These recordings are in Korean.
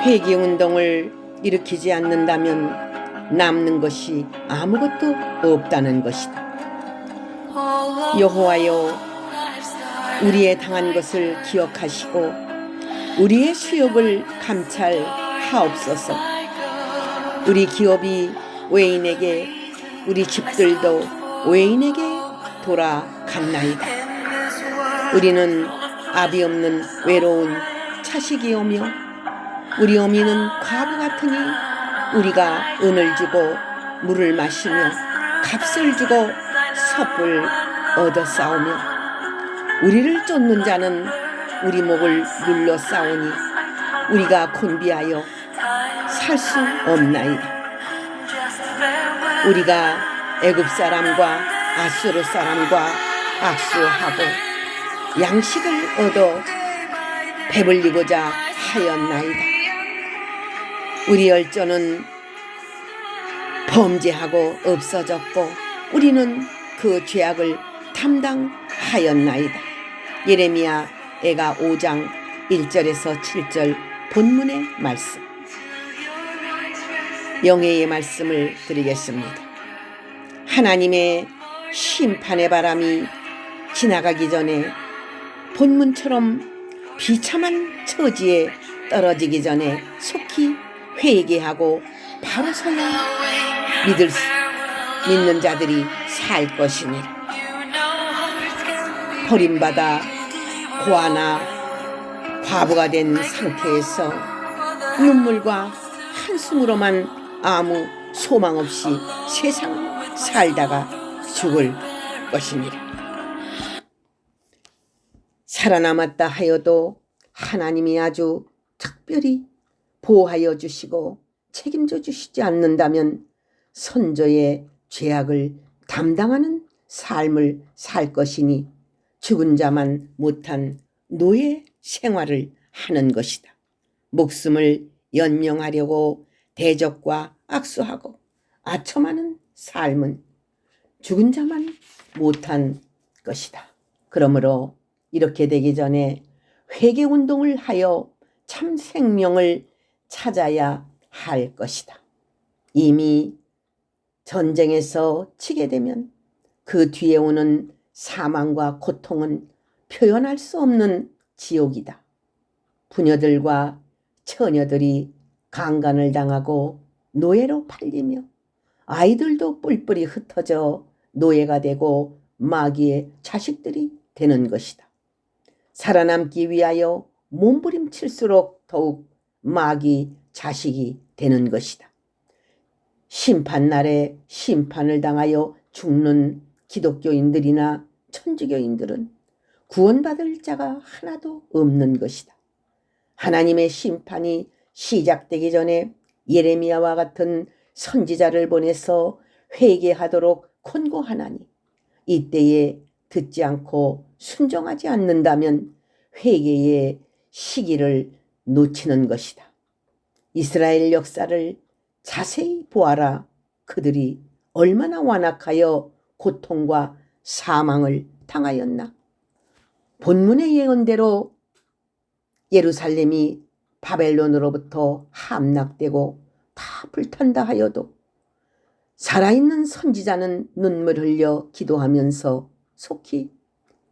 회개운동을 일으키지 않는다면 남는 것이 아무것도 없다는 것이다. 여호와여, 우리의 당한 것을 기억하시고 우리의 수욕을 감찰하옵소서. 우리 기업이 외인에게, 우리 집들도 외인에게 돌아갔나이다. 우리는 아비 없는 외로운 자식이오며 우리 어미는 과부 같으니 우리가 은을 주고 물을 마시며 값을 주고 섭을 얻어 싸우며 우리를 쫓는 자는 우리 목을 눌러 싸우니 우리가 곤비하여 살 수 없나이다. 우리가 애굽 사람과 아수르 사람과 악수하고 양식을 얻어 배불리고자 하였나이다. 우리 열조는 범죄하고 없어졌고 우리는 그 죄악을 담당하였나이다. 예레미야 애가 5장 1절에서 7절 본문의 말씀. 영예의 말씀을 드리겠습니다. 하나님의 심판의 바람이 지나가기 전에 본문처럼 비참한 처지에 떨어지기 전에 속히 회개하고 바로 서야 믿는 자들이 살 것이니라. 버림받아 고아나 과부가 된 상태에서 눈물과 한숨으로만 아무 소망 없이 세상을 살다가 죽을 것이니라. 살아남았다 하여도 하나님이 아주 특별히 보호하여 주시고 책임져 주시지 않는다면 선조의 죄악을 담당하는 삶을 살 것이니 죽은 자만 못한 노예 생활을 하는 것이다. 목숨을 연명하려고 대적과 악수하고 아첨하는 삶은 죽은 자만 못한 것이다. 그러므로 이렇게 되기 전에 회개운동을 하여 참 생명을 찾아야 할 것이다. 이미 전쟁에서 치게 되면 그 뒤에 오는 사망과 고통은 표현할 수 없는 지옥이다. 부녀들과 처녀들이 강간을 당하고 노예로 팔리며 아이들도 뿔뿔이 흩어져 노예가 되고 마귀의 자식들이 되는 것이다. 살아남기 위하여 몸부림칠수록 더욱 마귀 자식이 되는 것이다. 심판날에 심판을 당하여 죽는 기독교인들이나 천주교인들은 구원받을 자가 하나도 없는 것이다. 하나님의 심판이 시작되기 전에 예레미야와 같은 선지자를 보내서 회개하도록 권고하나니 이때에 듣지 않고 순종하지 않는다면 회개의 시기를 놓치는 것이다. 이스라엘 역사를 자세히 보아라. 그들이 얼마나 완악하여 고통과 사망을 당하였나. 본문의 예언대로 예루살렘이 바벨론으로부터 함락되고 다 불탄다 하여도 살아있는 선지자는 눈물 흘려 기도하면서 속히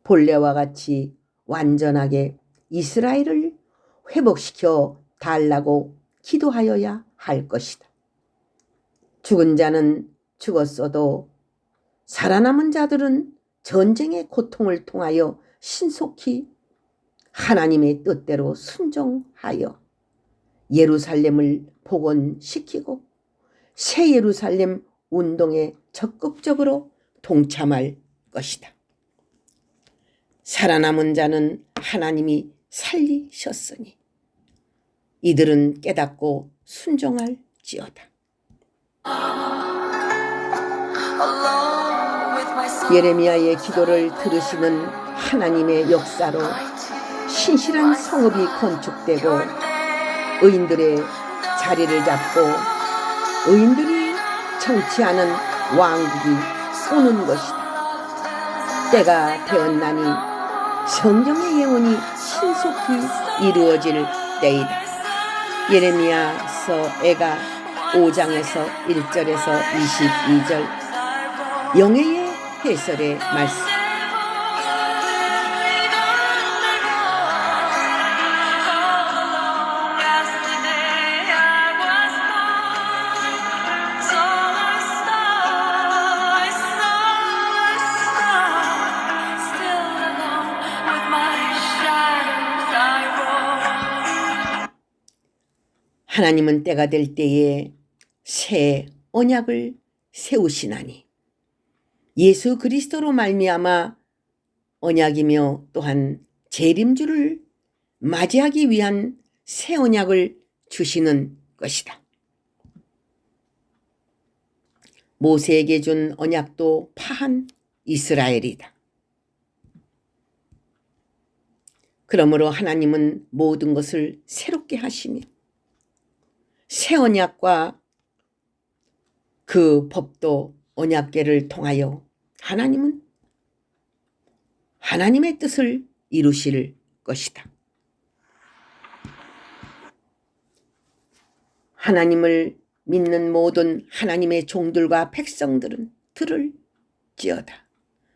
본래와 같이 완전하게 이스라엘을 회복시켜 달라고 기도하여야 할 것이다. 죽은 자는 죽었어도 살아남은 자들은 전쟁의 고통을 통하여 신속히 하나님의 뜻대로 순종하여 예루살렘을 복원시키고 새 예루살렘 운동에 적극적으로 동참할 것이다. 살아남은 자는 하나님이 살리셨으니 이들은 깨닫고 순종할지어다. 예레미야의 기도를 들으시는 하나님의 역사로 신실한 성읍이 건축되고 의인들의 자리를 잡고 의인들이 정치하는 왕국이 오는 것이다. 때가 되었나니 성경의 예언이 신속히 이루어질 때이다. 예레미야서애가 5장에서 1절에서 22절 영예의 해설의 말씀. 하나님은 때가 될 때에 새 언약을 세우시나니 예수 그리스도로 말미암아 언약이며 또한 재림주를 맞이하기 위한 새 언약을 주시는 것이다. 모세에게 준 언약도 파한 이스라엘이다. 그러므로 하나님은 모든 것을 새롭게 하시며 새 언약과 그 법도 언약궤를 통하여 하나님은 하나님의 뜻을 이루실 것이다. 하나님을 믿는 모든 하나님의 종들과 백성들은 들을지어다.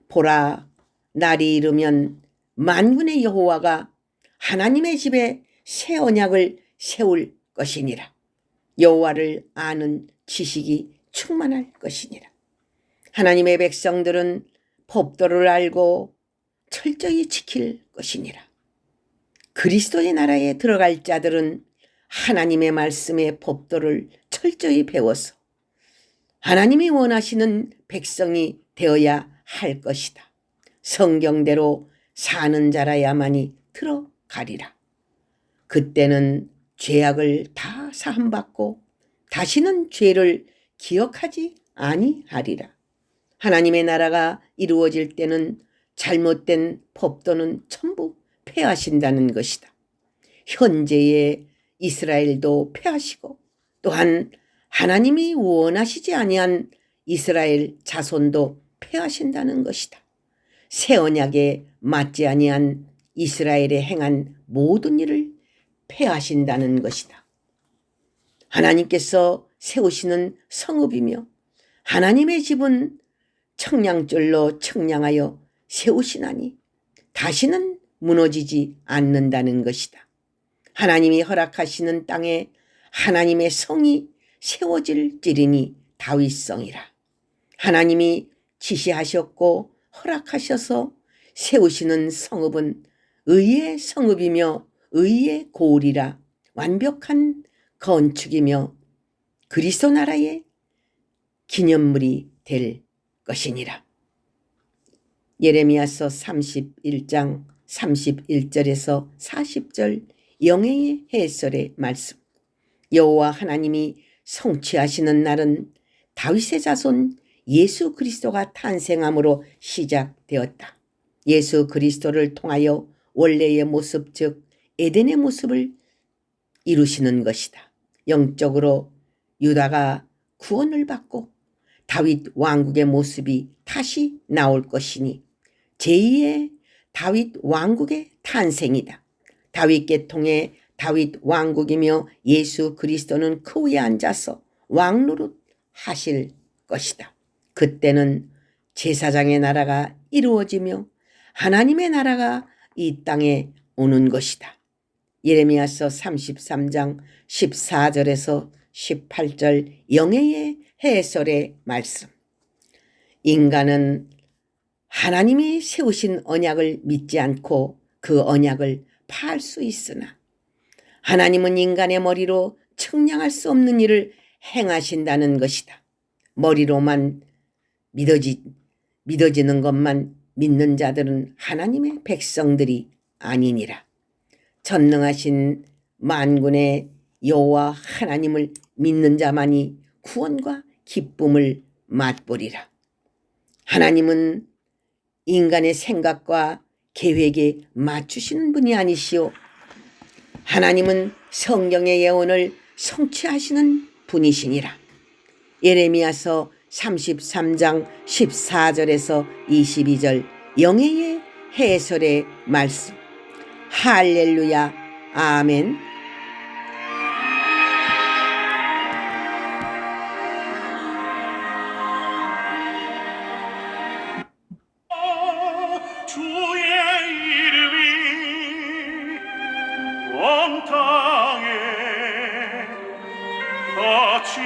보라, 날이 이르면 만군의 여호와가 하나님의 집에 새 언약을 세울 것이니라. 여호와를 아는 지식이 충만할 것이니라. 하나님의 백성들은 법도를 알고 철저히 지킬 것이니라. 그리스도의 나라에 들어갈 자들은 하나님의 말씀의 법도를 철저히 배워서 하나님이 원하시는 백성이 되어야 할 것이다. 성경대로 사는 자라야만이 들어가리라. 그때는 죄악을 다 사함받고 다시는 죄를 기억하지 아니하리라. 하나님의 나라가 이루어질 때는 잘못된 법도는 전부 폐하신다는 것이다. 현재의 이스라엘도 폐하시고 또한 하나님이 원하시지 아니한 이스라엘 자손도 폐하신다는 것이다. 새 언약에 맞지 아니한 이스라엘에 행한 모든 일을 폐하신다는 것이다. 하나님께서 세우시는 성읍이며 하나님의 집은 청량줄로 청량하여 세우시나니 다시는 무너지지 않는다는 것이다. 하나님이 허락하시는 땅에 하나님의 성이 세워질지리니 다윗성이라. 하나님이 지시하셨고 허락하셔서 세우시는 성읍은 의의 성읍이며 의의 고울이라. 완벽한 건축이며 그리스도 나라의 기념물이 될 것이니라. 예레미야서 31장 31절에서 40절 영예의 해설의 말씀. 여호와 하나님이 성취하시는 날은 다윗의 자손 예수 그리스도가 탄생함으로 시작되었다. 예수 그리스도를 통하여 원래의 모습 즉 에덴의 모습을 이루시는 것이다. 영적으로 유다가 구원을 받고 다윗 왕국의 모습이 다시 나올 것이니 제2의 다윗 왕국의 탄생이다. 다윗 계통의 다윗 왕국이며 예수 그리스도는 그 위에 앉아서 왕노릇 하실 것이다. 그때는 제사장의 나라가 이루어지며 하나님의 나라가 이 땅에 오는 것이다. 예레미야서 33장 14절에서 18절 영예의 해설의 말씀. 인간은 하나님이 세우신 언약을 믿지 않고 그 언약을 파할 수 있으나 하나님은 인간의 머리로 측량할 수 없는 일을 행하신다는 것이다. 머리로만 믿어지는 것만 믿는 자들은 하나님의 백성들이 아니니라. 전능하신 만군의 여호와 하나님을 믿는 자만이 구원과 기쁨을 맛보리라. 하나님은 인간의 생각과 계획에 맞추시는 분이 아니시오. 하나님은 성경의 예언을 성취하시는 분이시니라. 예레미야서 33장 14절에서 22절 영예의 해설의 말씀. 할렐루야 아멘. 온 땅에 같이